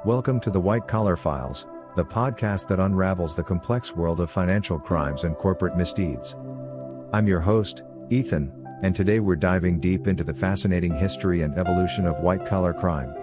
Welcome to the White Collar Files, the podcast that unravels the complex world of financial crimes and corporate misdeeds. I'm your host, Ethan, and today we're diving deep into the fascinating history and evolution of white-collar crime.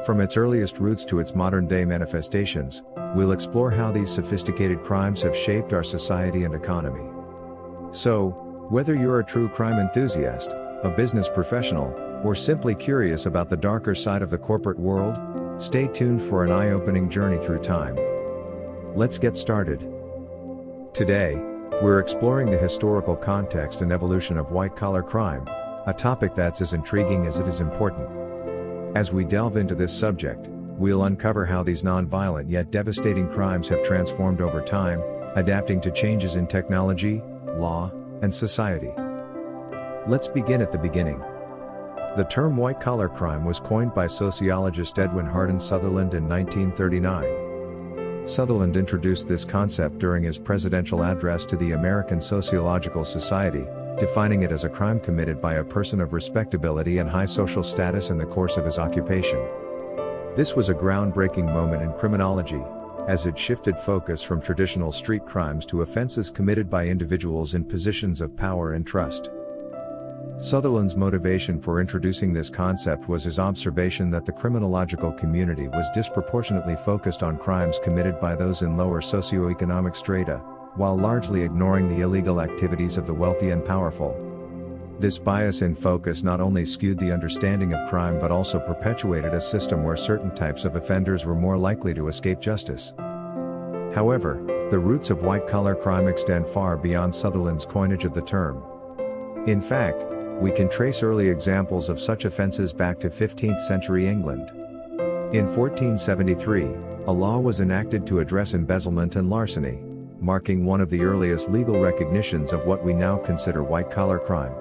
From its earliest roots to its modern-day manifestations, we'll explore how these sophisticated crimes have shaped our society and economy. So, whether you're a true crime enthusiast, a business professional, or simply curious about the darker side of the corporate world, stay tuned for an eye-opening journey through time. Let's get started. Today, we're exploring the historical context and evolution of white-collar crime, a topic that's as intriguing as it is important. As we delve into this subject, we'll uncover how these non-violent yet devastating crimes have transformed over time, adapting to changes in technology, law, and society. Let's begin at the beginning. The term white-collar crime was coined by sociologist Edwin Hardin Sutherland in 1939. Sutherland introduced this concept during his presidential address to the American Sociological Society, defining it as a crime committed by a person of respectability and high social status in the course of his occupation. This was a groundbreaking moment in criminology, as it shifted focus from traditional street crimes to offenses committed by individuals in positions of power and trust. Sutherland's motivation for introducing this concept was his observation that the criminological community was disproportionately focused on crimes committed by those in lower socioeconomic strata, while largely ignoring the illegal activities of the wealthy and powerful. This bias in focus not only skewed the understanding of crime but also perpetuated a system where certain types of offenders were more likely to escape justice. However, the roots of white-collar crime extend far beyond Sutherland's coinage of the term. In fact, we can trace early examples of such offenses back to 15th century England. In 1473, a law was enacted to address embezzlement and larceny, marking one of the earliest legal recognitions of what we now consider white-collar crime.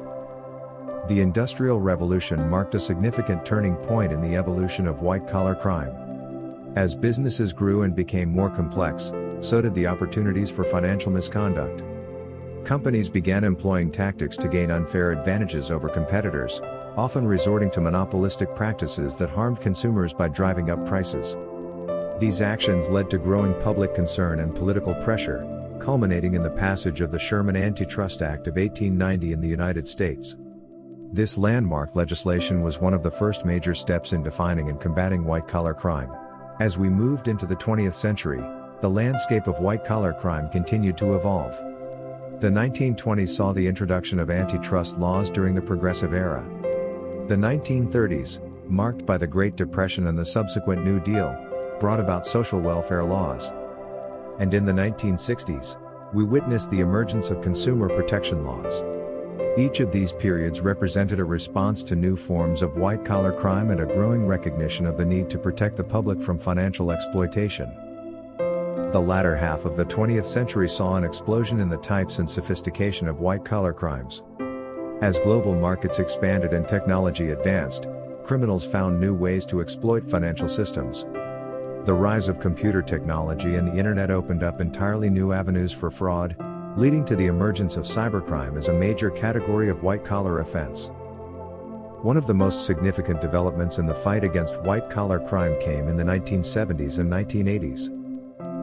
The Industrial Revolution marked a significant turning point in the evolution of white-collar crime. As businesses grew and became more complex, so did the opportunities for financial misconduct. Companies began employing tactics to gain unfair advantages over competitors, often resorting to monopolistic practices that harmed consumers by driving up prices. These actions led to growing public concern and political pressure, culminating in the passage of the Sherman Antitrust Act of 1890 in the United States. This landmark legislation was one of the first major steps in defining and combating white-collar crime. As we moved into the 20th century, the landscape of white-collar crime continued to evolve. The 1920s saw the introduction of antitrust laws during the Progressive Era. The 1930s, marked by the Great Depression and the subsequent New Deal, brought about social welfare laws. And in the 1960s, we witnessed the emergence of consumer protection laws. Each of these periods represented a response to new forms of white-collar crime and a growing recognition of the need to protect the public from financial exploitation. The latter half of the 20th century saw an explosion in the types and sophistication of white-collar crimes. As global markets expanded and technology advanced, criminals found new ways to exploit financial systems. The rise of computer technology and the internet opened up entirely new avenues for fraud, leading to the emergence of cybercrime as a major category of white-collar offense. One of the most significant developments in the fight against white-collar crime came in the 1970s and 1980s.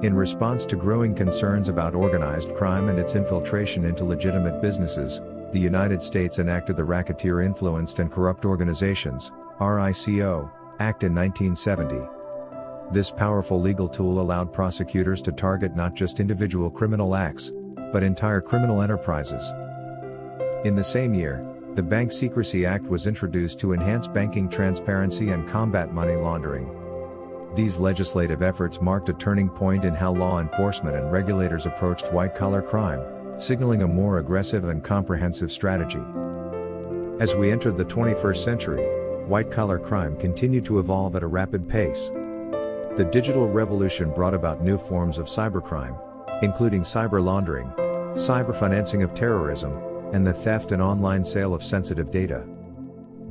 In response to growing concerns about organized crime and its infiltration into legitimate businesses, the United States enacted the Racketeer Influenced and Corrupt Organizations (RICO) Act in 1970. This powerful legal tool allowed prosecutors to target not just individual criminal acts, but entire criminal enterprises. In the same year, the Bank Secrecy Act was introduced to enhance banking transparency and combat money laundering. These legislative efforts marked a turning point in how law enforcement and regulators approached white-collar crime, signaling a more aggressive and comprehensive strategy. As we entered the 21st century, white-collar crime continued to evolve at a rapid pace. The digital revolution brought about new forms of cybercrime, including cyber laundering, cyber financing of terrorism, and the theft and online sale of sensitive data.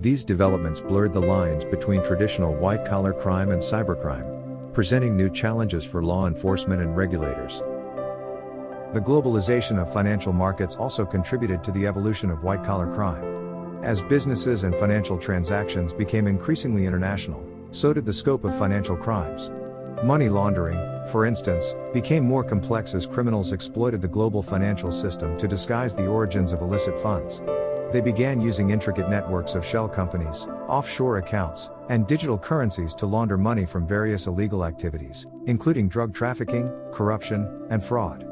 These developments blurred the lines between traditional white-collar crime and cybercrime, presenting new challenges for law enforcement and regulators. The globalization of financial markets also contributed to the evolution of white-collar crime. As businesses and financial transactions became increasingly international, so did the scope of financial crimes. Money laundering, for instance, became more complex as criminals exploited the global financial system to disguise the origins of illicit funds. They began using intricate networks of shell companies, offshore accounts, and digital currencies to launder money from various illegal activities, including drug trafficking, corruption, and fraud.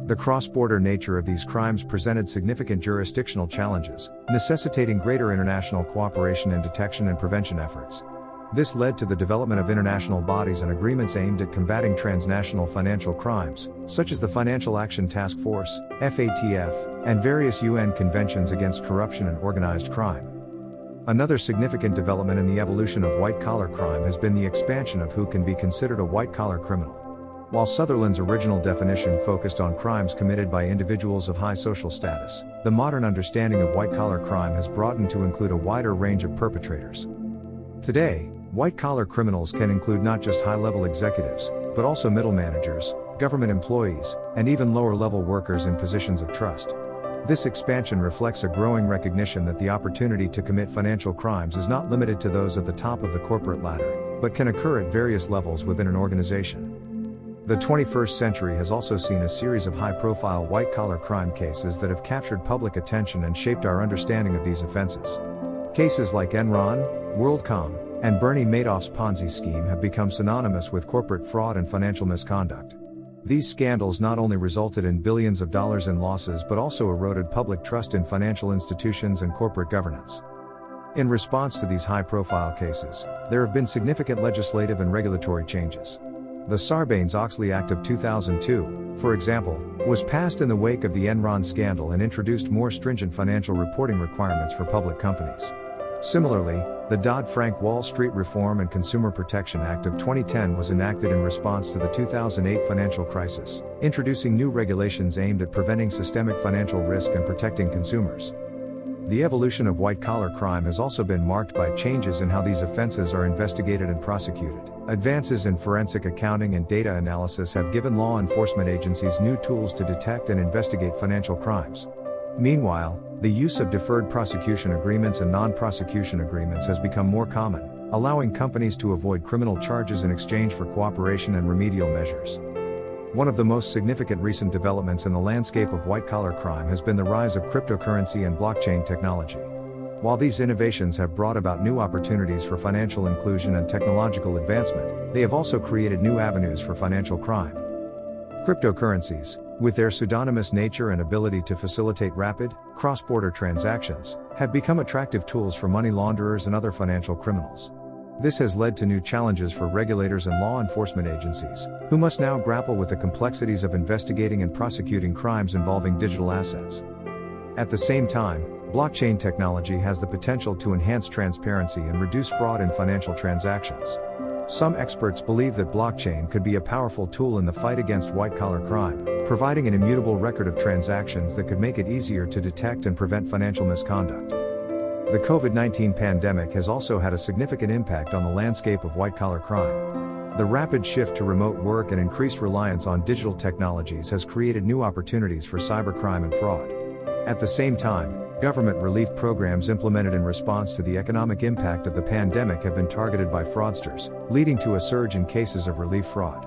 The cross-border nature of these crimes presented significant jurisdictional challenges, necessitating greater international cooperation in detection and prevention efforts. This led to the development of international bodies and agreements aimed at combating transnational financial crimes, such as the Financial Action Task Force, FATF, and various UN conventions against corruption and organized crime. Another significant development in the evolution of white-collar crime has been the expansion of who can be considered a white-collar criminal. While Sutherland's original definition focused on crimes committed by individuals of high social status, the modern understanding of white-collar crime has broadened to include a wider range of perpetrators. Today, white-collar criminals can include not just high-level executives, but also middle managers, government employees, and even lower-level workers in positions of trust. This expansion reflects a growing recognition that the opportunity to commit financial crimes is not limited to those at the top of the corporate ladder, but can occur at various levels within an organization. The 21st century has also seen a series of high-profile white-collar crime cases that have captured public attention and shaped our understanding of these offenses. Cases like Enron, WorldCom, and Bernie Madoff's Ponzi scheme have become synonymous with corporate fraud and financial misconduct. These scandals not only resulted in billions of dollars in losses but also eroded public trust in financial institutions and corporate governance. In response to these high-profile cases, there have been significant legislative and regulatory changes. The Sarbanes-Oxley Act of 2002, for example, was passed in the wake of the Enron scandal and introduced more stringent financial reporting requirements for public companies. Similarly, the Dodd-Frank Wall Street Reform and Consumer Protection Act of 2010 was enacted in response to the 2008 financial crisis, introducing new regulations aimed at preventing systemic financial risk and protecting consumers. The evolution of white-collar crime has also been marked by changes in how these offenses are investigated and prosecuted. Advances in forensic accounting and data analysis have given law enforcement agencies new tools to detect and investigate financial crimes. Meanwhile, the use of deferred prosecution agreements and non-prosecution agreements has become more common, allowing companies to avoid criminal charges in exchange for cooperation and remedial measures. One of the most significant recent developments in the landscape of white-collar crime has been the rise of cryptocurrency and blockchain technology. While these innovations have brought about new opportunities for financial inclusion and technological advancement, they have also created new avenues for financial crime. Cryptocurrencies, with their pseudonymous nature and ability to facilitate rapid, cross-border transactions, have become attractive tools for money launderers and other financial criminals. This has led to new challenges for regulators and law enforcement agencies, who must now grapple with the complexities of investigating and prosecuting crimes involving digital assets. At the same time, blockchain technology has the potential to enhance transparency and reduce fraud in financial transactions. Some experts believe that blockchain could be a powerful tool in the fight against white-collar crime, providing an immutable record of transactions that could make it easier to detect and prevent financial misconduct. The COVID-19 pandemic has also had a significant impact on the landscape of white-collar crime. The rapid shift to remote work and increased reliance on digital technologies has created new opportunities for cybercrime and fraud. At the same time, government relief programs implemented in response to the economic impact of the pandemic have been targeted by fraudsters, leading to a surge in cases of relief fraud.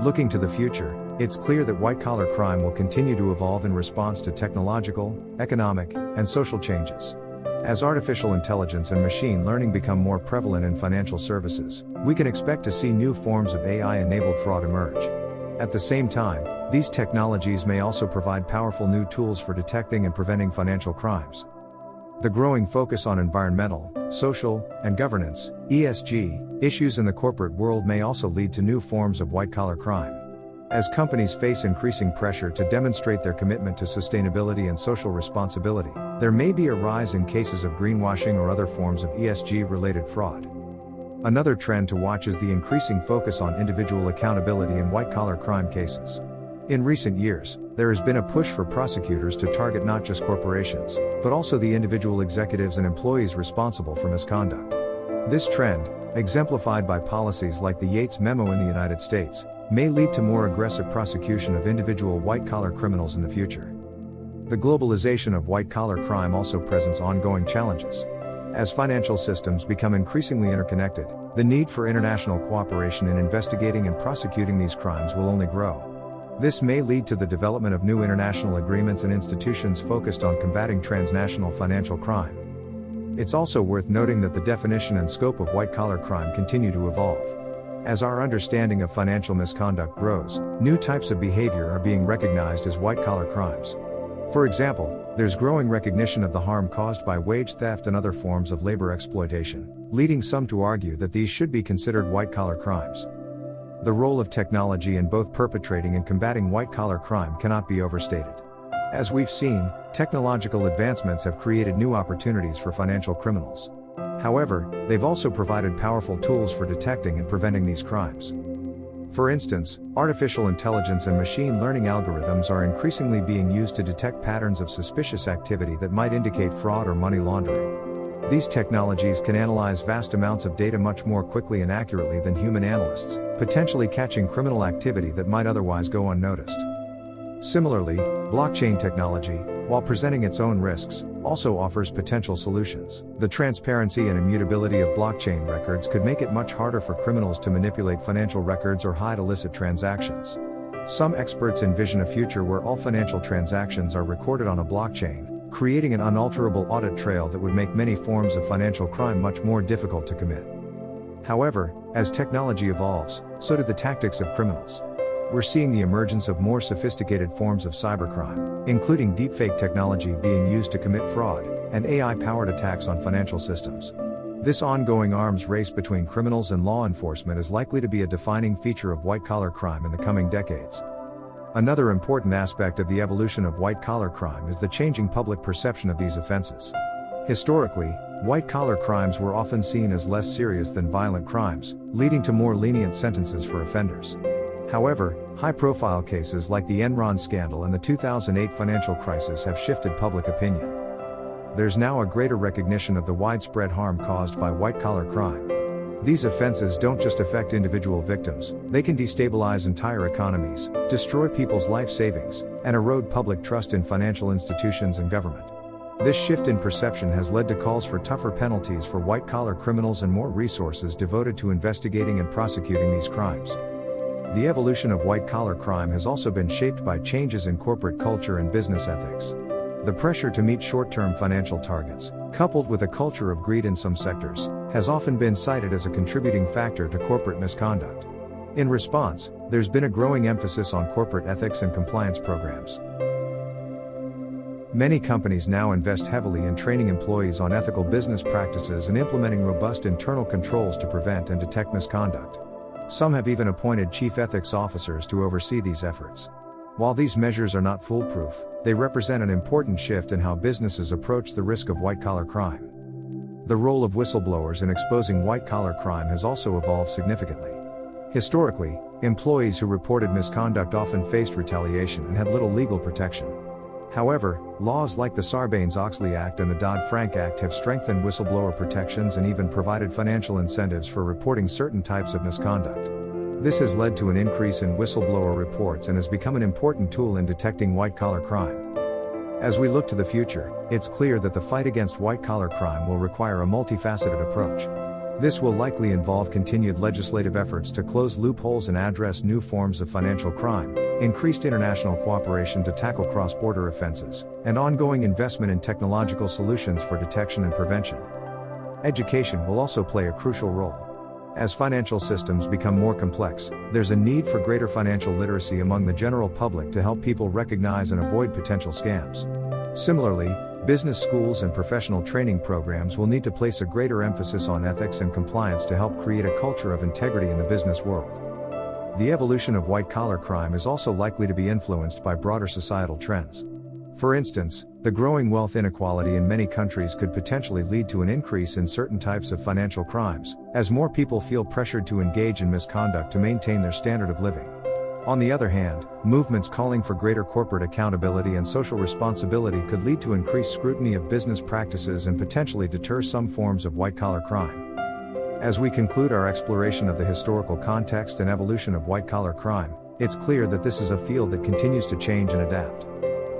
Looking to the future, it's clear that white-collar crime will continue to evolve in response to technological, economic, and social changes. As artificial intelligence and machine learning become more prevalent in financial services, we can expect to see new forms of AI-enabled fraud emerge. At the same time, these technologies may also provide powerful new tools for detecting and preventing financial crimes. The growing focus on environmental, social, and governance (ESG) issues in the corporate world may also lead to new forms of white-collar crime. As companies face increasing pressure to demonstrate their commitment to sustainability and social responsibility, there may be a rise in cases of greenwashing or other forms of ESG-related fraud. Another trend to watch is the increasing focus on individual accountability in white-collar crime cases. In recent years, there has been a push for prosecutors to target not just corporations, but also the individual executives and employees responsible for misconduct. This trend, exemplified by policies like the Yates Memo in the United States, may lead to more aggressive prosecution of individual white-collar criminals in the future. The globalization of white-collar crime also presents ongoing challenges. As financial systems become increasingly interconnected, the need for international cooperation in investigating and prosecuting these crimes will only grow. This may lead to the development of new international agreements and institutions focused on combating transnational financial crime. It's also worth noting that the definition and scope of white-collar crime continue to evolve. As our understanding of financial misconduct grows, new types of behavior are being recognized as white-collar crimes. For example, there's growing recognition of the harm caused by wage theft and other forms of labor exploitation, leading some to argue that these should be considered white-collar crimes. The role of technology in both perpetrating and combating white-collar crime cannot be overstated. As we've seen, technological advancements have created new opportunities for financial criminals. However, they've also provided powerful tools for detecting and preventing these crimes. For instance, artificial intelligence and machine learning algorithms are increasingly being used to detect patterns of suspicious activity that might indicate fraud or money laundering. These technologies can analyze vast amounts of data much more quickly and accurately than human analysts, potentially catching criminal activity that might otherwise go unnoticed. Similarly, blockchain technology, while presenting its own risks, also offers potential solutions. The transparency and immutability of blockchain records could make it much harder for criminals to manipulate financial records or hide illicit transactions. Some experts envision a future where all financial transactions are recorded on a blockchain, creating an unalterable audit trail that would make many forms of financial crime much more difficult to commit. However, as technology evolves, so do the tactics of criminals. We're seeing the emergence of more sophisticated forms of cybercrime, including deepfake technology being used to commit fraud, and AI-powered attacks on financial systems. This ongoing arms race between criminals and law enforcement is likely to be a defining feature of white-collar crime in the coming decades. Another important aspect of the evolution of white-collar crime is the changing public perception of these offenses. Historically, white-collar crimes were often seen as less serious than violent crimes, leading to more lenient sentences for offenders. However, high-profile cases like the Enron scandal and the 2008 financial crisis have shifted public opinion. There's now a greater recognition of the widespread harm caused by white-collar crime. These offenses don't just affect individual victims, they can destabilize entire economies, destroy people's life savings, and erode public trust in financial institutions and government. This shift in perception has led to calls for tougher penalties for white-collar criminals and more resources devoted to investigating and prosecuting these crimes. The evolution of white-collar crime has also been shaped by changes in corporate culture and business ethics. The pressure to meet short-term financial targets, coupled with a culture of greed in some sectors, has often been cited as a contributing factor to corporate misconduct. In response, there's been a growing emphasis on corporate ethics and compliance programs. Many companies now invest heavily in training employees on ethical business practices and implementing robust internal controls to prevent and detect misconduct. Some have even appointed chief ethics officers to oversee these efforts. While these measures are not foolproof, they represent an important shift in how businesses approach the risk of white-collar crime. The role of whistleblowers in exposing white-collar crime has also evolved significantly. Historically, employees who reported misconduct often faced retaliation and had little legal protection. However, laws like the Sarbanes-Oxley Act and the Dodd-Frank Act have strengthened whistleblower protections and even provided financial incentives for reporting certain types of misconduct. This has led to an increase in whistleblower reports and has become an important tool in detecting white-collar crime. As we look to the future, it's clear that the fight against white-collar crime will require a multifaceted approach. This will likely involve continued legislative efforts to close loopholes and address new forms of financial crime, increased international cooperation to tackle cross-border offenses, and ongoing investment in technological solutions for detection and prevention. Education will also play a crucial role. As financial systems become more complex, there's a need for greater financial literacy among the general public to help people recognize and avoid potential scams. Similarly, business schools and professional training programs will need to place a greater emphasis on ethics and compliance to help create a culture of integrity in the business world. The evolution of white-collar crime is also likely to be influenced by broader societal trends. For instance, the growing wealth inequality in many countries could potentially lead to an increase in certain types of financial crimes, as more people feel pressured to engage in misconduct to maintain their standard of living. On the other hand, movements calling for greater corporate accountability and social responsibility could lead to increased scrutiny of business practices and potentially deter some forms of white-collar crime. As we conclude our exploration of the historical context and evolution of white-collar crime, it's clear that this is a field that continues to change and adapt.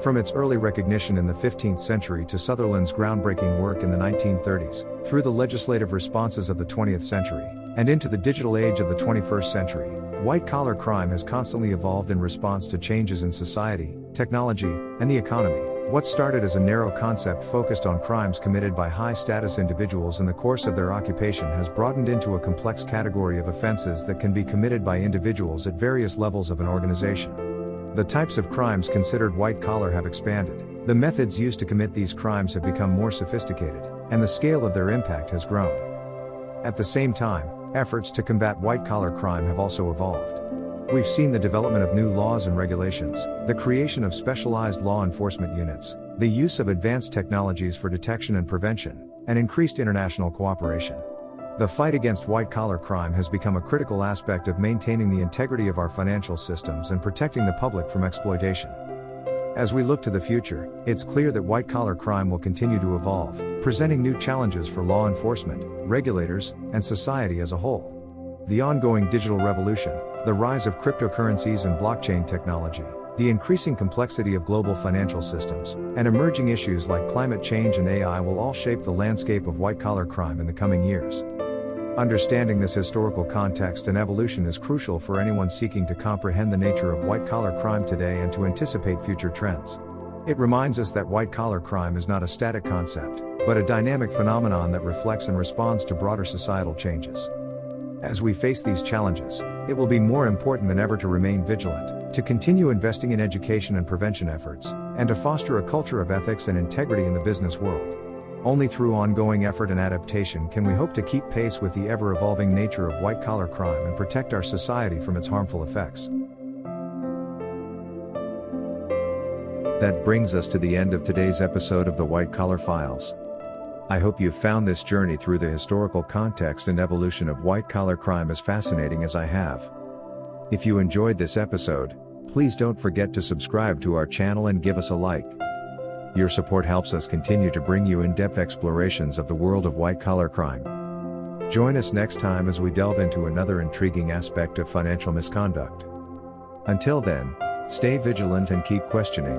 From its early recognition in the 15th century to Sutherland's groundbreaking work in the 1930s, through the legislative responses of the 20th century, and into the digital age of the 21st century, white-collar crime has constantly evolved in response to changes in society, technology, and the economy. What started as a narrow concept focused on crimes committed by high-status individuals in the course of their occupation has broadened into a complex category of offenses that can be committed by individuals at various levels of an organization. The types of crimes considered white-collar have expanded, the methods used to commit these crimes have become more sophisticated, and the scale of their impact has grown. At the same time, efforts to combat white-collar crime have also evolved. We've seen the development of new laws and regulations, the creation of specialized law enforcement units, the use of advanced technologies for detection and prevention, and increased international cooperation. The fight against white-collar crime has become a critical aspect of maintaining the integrity of our financial systems and protecting the public from exploitation. As we look to the future, it's clear that white-collar crime will continue to evolve, presenting new challenges for law enforcement, regulators, and society as a whole. The ongoing digital revolution, the rise of cryptocurrencies and blockchain technology, the increasing complexity of global financial systems, and emerging issues like climate change and AI will all shape the landscape of white-collar crime in the coming years. Understanding this historical context and evolution is crucial for anyone seeking to comprehend the nature of white-collar crime today and to anticipate future trends. It reminds us that white-collar crime is not a static concept, but a dynamic phenomenon that reflects and responds to broader societal changes. As we face these challenges, it will be more important than ever to remain vigilant, to continue investing in education and prevention efforts, and to foster a culture of ethics and integrity in the business world. Only through ongoing effort and adaptation can we hope to keep pace with the ever-evolving nature of white-collar crime and protect our society from its harmful effects. That brings us to the end of today's episode of the White Collar Files. I hope you've found this journey through the historical context and evolution of white-collar crime as fascinating as I have. If you enjoyed this episode, please don't forget to subscribe to our channel and give us a like. Your support helps us continue to bring you in-depth explorations of the world of white-collar crime. Join us next time as we delve into another intriguing aspect of financial misconduct. Until then, stay vigilant and keep questioning.